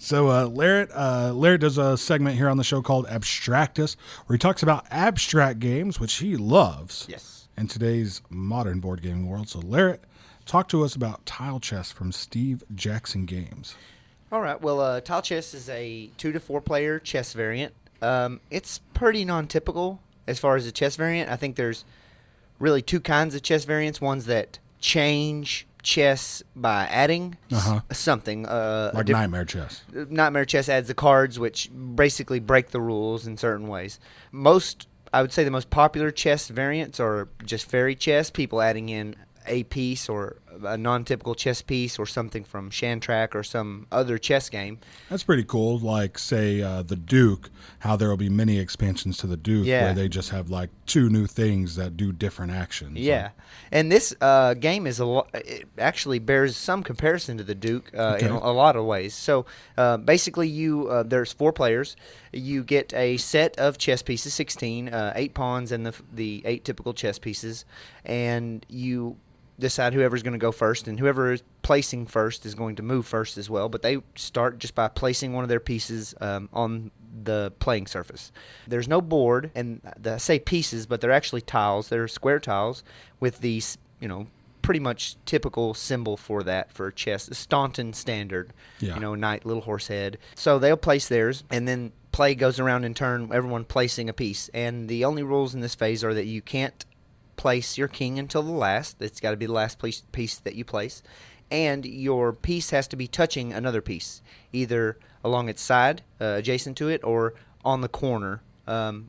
So Lariat does a segment here on the show called Abstractus, where he talks about abstract games, which he loves. Yes. In today's modern board gaming world. So Lariat, talk to us about Tile Chess from Steve Jackson Games. All right. Well, Tile Chess is a 2 to 4 player chess variant. It's pretty non-typical as far as a chess variant. I think there's really two kinds of chess variants. Ones that change chess by adding something. Like Nightmare Chess. Nightmare Chess adds the cards, which basically break the rules in certain ways. I would say the most popular chess variants are just fairy chess, people adding in a piece or a non-typical chess piece or something from Shantrack or some other chess game. That's pretty cool. Like, say, the Duke, how there will be many expansions to the Duke where they just have, like, 2 new things that do different actions. Yeah. And this game is it actually bears some comparison to the Duke in a lot of ways. So, basically, there's 4 players. You get a set of chess pieces, 16, 8 pawns and the 8 typical chess pieces, and you decide whoever's going to go first, and whoever is placing first is going to move first as well. But they start just by placing one of their pieces on the playing surface. There's no board, and I say pieces, but they're actually tiles. They're square tiles with these, pretty much typical symbol for chess, the Staunton standard, knight, little horse head. So they'll place theirs, and then play goes around in turn, everyone placing a piece. And the only rules in this phase are that you can't place your king until the last. It's got to be the last piece that you place. And your piece has to be touching another piece, either along its side, adjacent to it, or on the corner,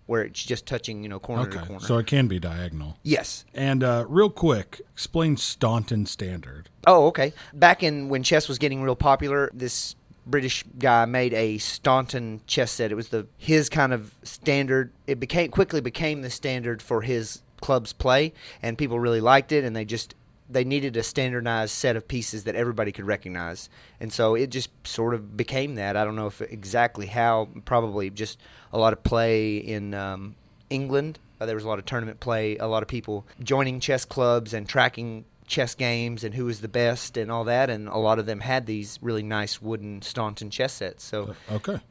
where it's just touching, corner to corner. So it can be diagonal. Yes. And real quick, explain Staunton Standard. Oh, okay. Back when chess was getting real popular, this British guy made a Staunton chess set. It was his kind of standard. It quickly became the standard for his club's play, and people really liked it, and they needed a standardized set of pieces that everybody could recognize. And so it just sort of became that. I don't know if exactly how, probably just a lot of play in England. There was a lot of tournament play, a lot of people joining chess clubs and tracking chess games and who was the best and all that, and a lot of them had these really nice wooden Staunton chess sets. So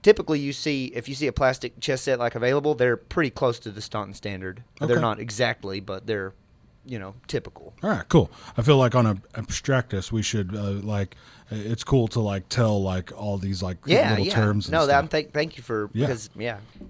typically if you see a plastic chess set like available, they're pretty close to the Staunton standard. They're not exactly, but they're typical. All right, cool. I feel like on Abstractus we should it's cool to tell all these little terms. No, thank you for because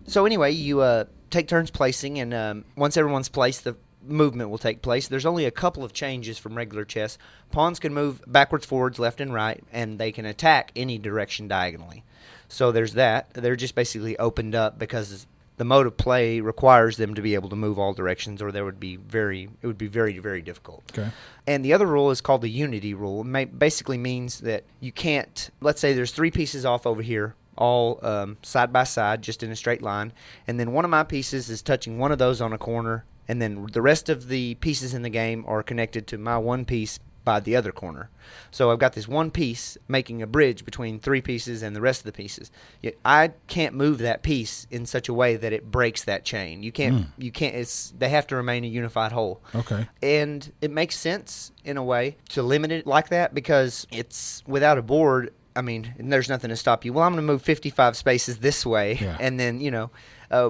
So anyway, you take turns placing, and once everyone's placed, the movement will take place. There's only a couple of changes from regular chess. Pawns can move backwards, forwards, left, and right, and they can attack any direction diagonally. So there's that. They're just basically opened up because the mode of play requires them to be able to move all directions, or it would be very, very difficult. Okay. And the other rule is called the unity rule. It basically means that you can't, let's say there's 3 pieces off over here, all side by side, just in a straight line, and then one of my pieces is touching one of those on a corner, and then the rest of the pieces in the game are connected to my one piece by the other corner. So I've got this one piece making a bridge between 3 pieces and the rest of the pieces. Yet I can't move that piece in such a way that it breaks that chain. You can't. They have to remain a unified whole. Okay. And it makes sense in a way to limit it like that, because it's without a board. I mean, there's nothing to stop you. Well, I'm going to move 55 spaces this way, and then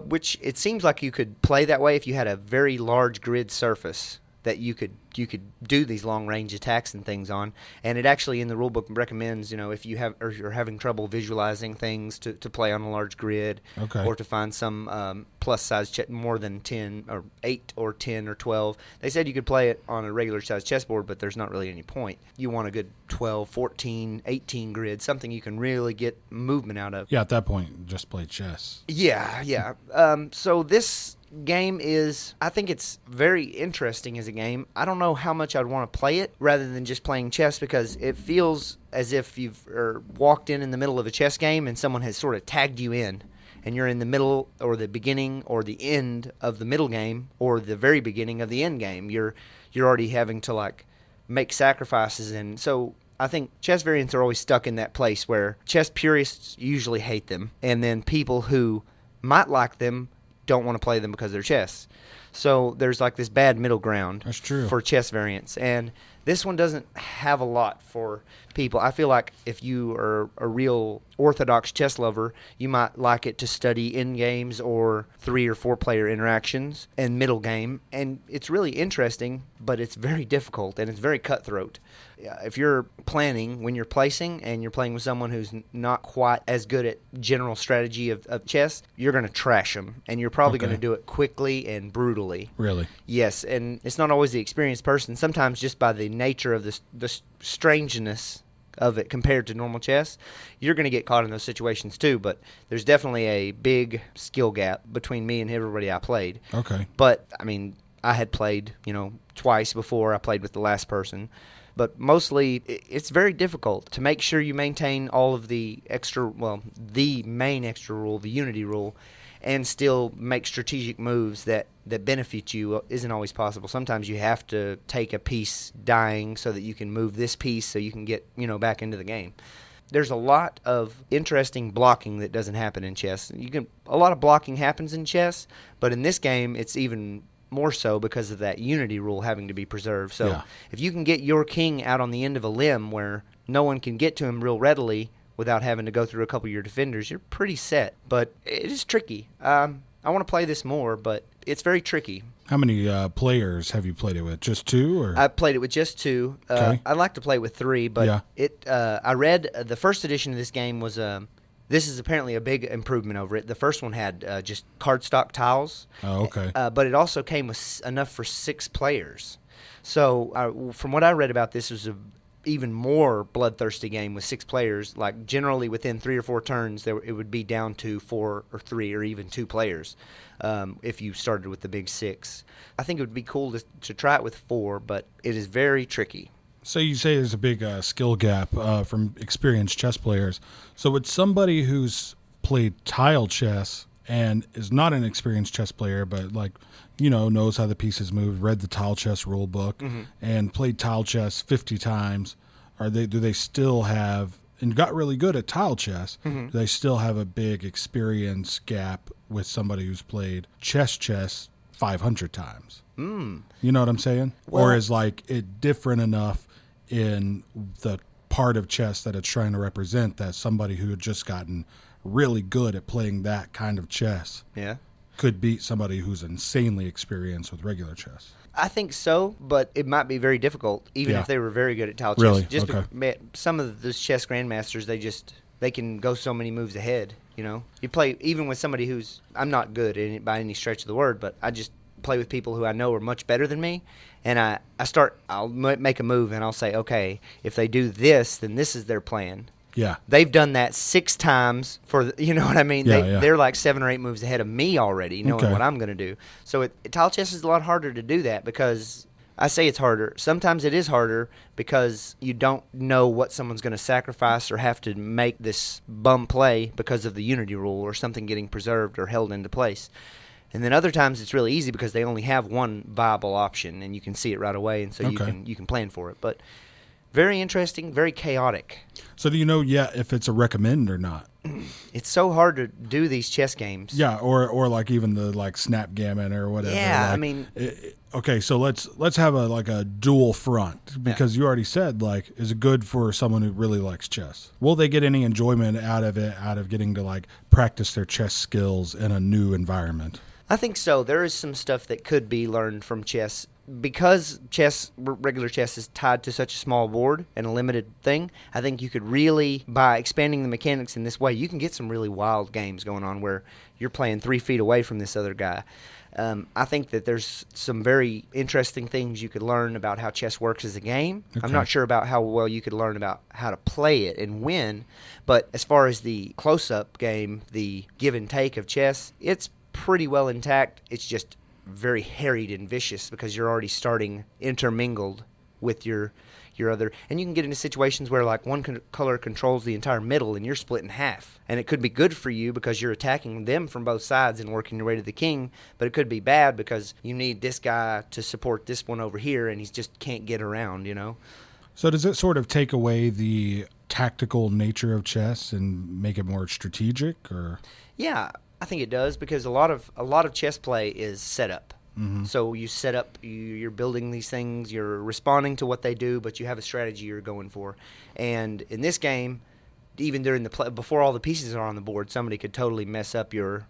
which it seems like you could play that way if you had a very large grid surface that you could do these long range attacks and things on. And it actually in the rulebook recommends, if you're having trouble visualizing things to play on a large grid, or to find some plus size more than 10 or 8 or 10 or 12. They said you could play it on a regular size chessboard, but there's not really any point. You want a good 12, 14, 18 grid, something you can really get movement out of. Yeah, at that point, just play chess. Yeah. So this game I think it's very interesting as a game. I don't know how much I'd want to play it rather than just playing chess, because it feels as if you've walked in the middle of a chess game and someone has sort of tagged you in, and you're in the middle or the beginning or the end of the middle game or the very beginning of the end game. You're already having to make sacrifices, and so I think chess variants are always stuck in that place where chess purists usually hate them, and then people who might like them don't want to play them because they're chess. So there's like this bad middle ground. That's true. For chess variants. And this one doesn't have a lot for people. I feel like if you are a real orthodox chess lover, you might like it to study in games or 3 or 4 player interactions and middle game. And it's really interesting, but it's very difficult and it's very cutthroat. If you're planning when you're placing and you're playing with someone who's not quite as good at general strategy of chess, you're going to trash them. And you're probably going to do it quickly and brutally. Really? Yes, and it's not always the experienced person. Sometimes just by the nature of the strangeness of it compared to normal chess, you're going to get caught in those situations too. But there's definitely a big skill gap between me and everybody I played. Okay. But, I mean, I had played, twice before I played with the last person. But mostly, it's very difficult to make sure you maintain all of the main extra rule, the unity rule, and still make strategic moves that benefit you isn't always possible. Sometimes you have to take a piece dying so that you can move this piece so you can get, back into the game. There's a lot of interesting blocking that doesn't happen in chess. A lot of blocking happens in chess, but in this game, it's even more so because of that unity rule having to be preserved. So if you can get your king out on the end of a limb where no one can get to him real readily without having to go through a couple of your defenders, you're pretty set. But it is tricky. I want to play this more, but it's very tricky. How many players have you played it with? Just 2? Or? I played it with just 2. Okay. I'd like to play with 3, but I read the first edition of this game was this is apparently a big improvement over it. The first one had just cardstock tiles. Oh, okay. But it also came with enough for 6 players. So from what I read about this, it was a even more bloodthirsty game with 6 players. Like generally within 3 or 4 turns, it would be down to 4 or 3 or even 2 players if you started with the big 6. I think it would be cool to try it with 4, but it is very tricky. So you say there's a big skill gap from experienced chess players. So with somebody who's played tile chess and is not an experienced chess player, but knows how the pieces move, read the tile chess rule book, and played tile chess 50 times, do they still have, and got really good at tile chess, do they still have a big experience gap with somebody who's played chess 500 times? You know what I'm saying? Well, or is it different enough in the part of chess that it's trying to represent that somebody who had just gotten really good at playing that kind of chess could beat somebody who's insanely experienced with regular chess? I think so, but it might be very difficult, even if they were very good at tile chess. Really? Just Okay. Some of those chess grandmasters, they can go so many moves ahead. You play even with somebody who's, I'm not good in it by any stretch of the word, but I just play with people who I know are much better than me, and I'll make a move and I'll say, okay, if they do this, then this is their plan. Yeah. They've done that 6 times you know what I mean? Yeah, They're like 7 or 8 moves ahead of me already, knowing what I'm going to do. So tile chess is a lot harder to do that because I say it's harder. Sometimes it is harder because you don't know what someone's going to sacrifice or have to make this bum play because of the unity rule or something getting preserved or held into place. And then other times it's really easy because they only have one viable option and you can see it right away, and so you can plan for it. But very interesting, very chaotic. So do you know yet if it's a recommend or not? It's so hard to do these chess games. Yeah, or even the Snapgammon or whatever. Yeah, I mean. Okay, so let's have a dual front because you already said is it good for someone who really likes chess? Will they get any enjoyment out of getting to practice their chess skills in a new environment? I think so. There is some stuff that could be learned from chess. Because regular chess is tied to such a small board and a limited thing, I think you could really, by expanding the mechanics in this way, you can get some really wild games going on where you're playing 3 feet away from this other guy. I think that there's some very interesting things you could learn about how chess works as a game. Okay. I'm not sure about how well you could learn about how to play it and win, but as far as the close-up game, the give and take of chess, it's pretty well intact. It's just very harried and vicious because you're already starting intermingled with your other, and you can get into situations where one color controls the entire middle and you're split in half, and it could be good for you because you're attacking them from both sides and working your way to the king, but it could be bad because you need this guy to support this one over here and he just can't get around. So does it sort of take away the tactical nature of chess and make it more strategic? Or yeah, I think it does because a lot of chess play is set up. So you set up, you're building these things, you're responding to what they do, but you have a strategy you're going for. And in this game, even during the play, before all the pieces are on the board, somebody could totally mess up your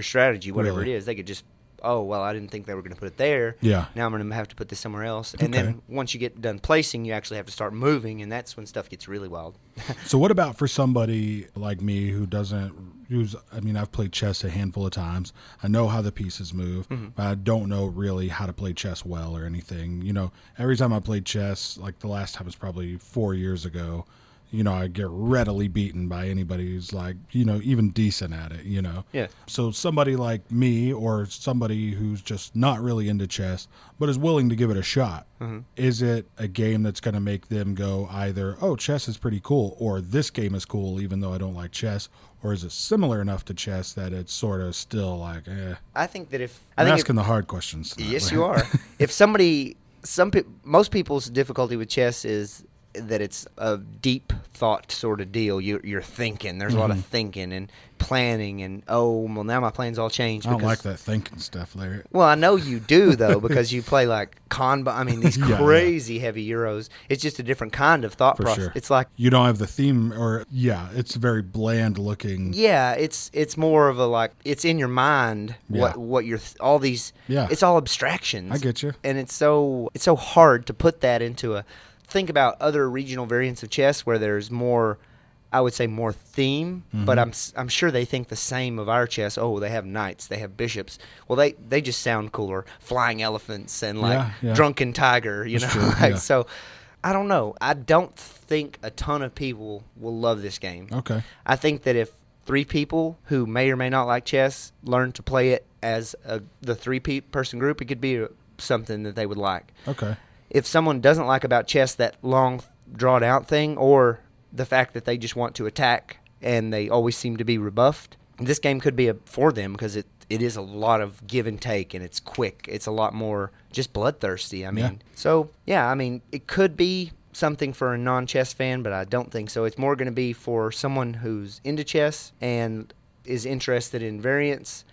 strategy, whatever it is. They could just, oh, well, I didn't think they were going to put it there. Yeah. Now I'm going to have to put this somewhere else. And then once you get done placing, you actually have to start moving, and that's when stuff gets really wild. So what about for somebody like me who I've played chess a handful of times. I know how the pieces move, but I don't know really how to play chess well or anything. You know, every time I played chess, like the last time was probably 4 years ago, you know, I get readily beaten by anybody who's like, you know, even decent at it, you know. Yeah. So somebody like me or somebody who's just not really into chess but is willing to give it a shot, is it a game that's going to make them go either, oh, chess is pretty cool, or this game is cool even though I don't like chess, or is it similar enough to chess that it's sort of still like, eh? I think that I'm asking the hard questions tonight. Yes, you are. If most people's difficulty with chess is that it's a deep thought sort of deal. You're thinking. There's a lot of thinking and planning, and well, now my plans all changed. I don't like that thinking stuff, Larry. Well, I know you do though, because you play like these crazy heavy Euros. It's just a different kind of thought process. Sure. It's like you don't have the theme, or it's very bland looking. Yeah, it's more of a like it's in your mind. What you're all these. Yeah. It's all abstractions. I get you. And it's so hard to put that into a. Think about other regional variants of chess where there's more, I would say more theme, but I'm sure they think the same of our chess. Oh, they have knights, they have bishops. Well, they just sound cooler. Flying elephants and like drunken tiger, you That's know. true, So I don't know. I don't think a ton of people will love this game. Okay. I think that if 3 people who may or may not like chess learn to play it as the 3-person group, it could be something that they would like. Okay. If someone doesn't like about chess that long, drawn-out thing, or the fact that they just want to attack and they always seem to be rebuffed, this game could be for them because it is a lot of give and take, and it's quick. It's a lot more just bloodthirsty. I mean, it could be something for a non-chess fan, but I don't think so. It's more going to be for someone who's into chess and is interested in variants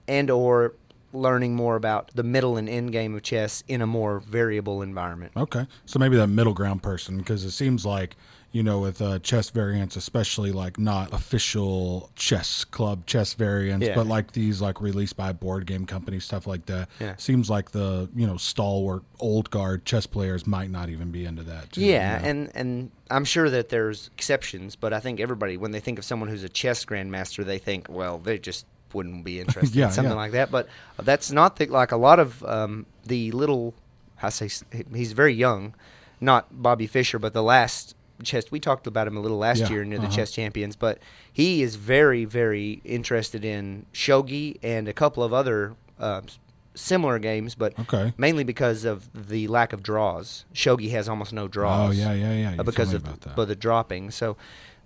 and or learning more about the middle and end game of chess in a more variable environment. Okay. So maybe that middle ground person, because it seems like, you know, with chess variants, especially like not official chess club chess variants, but like these like released by board game companies, stuff like that. Yeah. Seems like the, you know, stalwart old guard chess players might not even be into that too, Yeah, you know? and I'm sure that there's exceptions, but I think everybody, when they think of someone who's a chess grandmaster, they think, well, they just wouldn't be interested in something like that. But that's not like a lot of the little, he's very young, not Bobby Fischer, but the last chess, we talked about him a little last year near the chess champions, but he is very, very interested in shogi and a couple of other similar games, but mainly because of the lack of draws. Shogi has almost no draws. Oh, yeah. Because of the dropping. So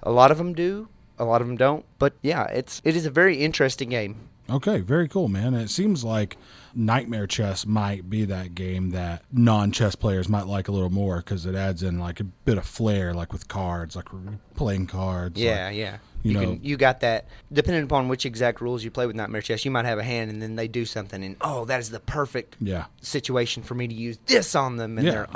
a lot of them do. A lot of them don't, but yeah, it is a very interesting game. Okay, very cool, man. And it seems like Nightmare Chess might be that game that non-chess players might like a little more because it adds in like a bit of flair, like with cards, like playing cards. Yeah. You got that. Depending upon which exact rules you play with Nightmare Chess, you might have a hand and then they do something and, that is the perfect situation for me to use this on them. And they're,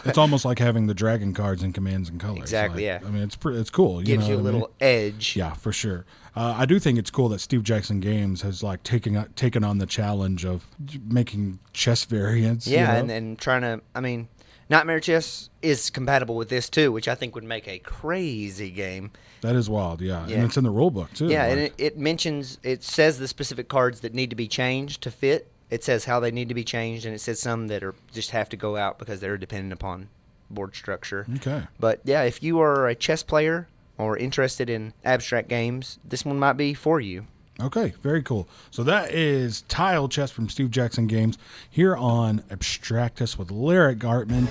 It's almost like having the dragon cards in Commands and Colors. Exactly, I mean, it's cool. Gives you a little edge. Yeah, for sure. I do think it's cool that Steve Jackson Games has like taken on the challenge of making chess variants. Yeah, and trying to, Nightmare Chess is compatible with this too, which I think would make a crazy game. That is wild, yeah. And it's in the rule book too. Yeah, and it says the specific cards that need to be changed to fit. It says how they need to be changed, and it says some that are just have to go out because they're dependent upon board structure. Okay. But yeah, if you are a chess player or interested in abstract games, this one might be for you. Okay, very cool. So that is Tile Chess from Steve Jackson Games here on Abstractus with Lariat Gartman.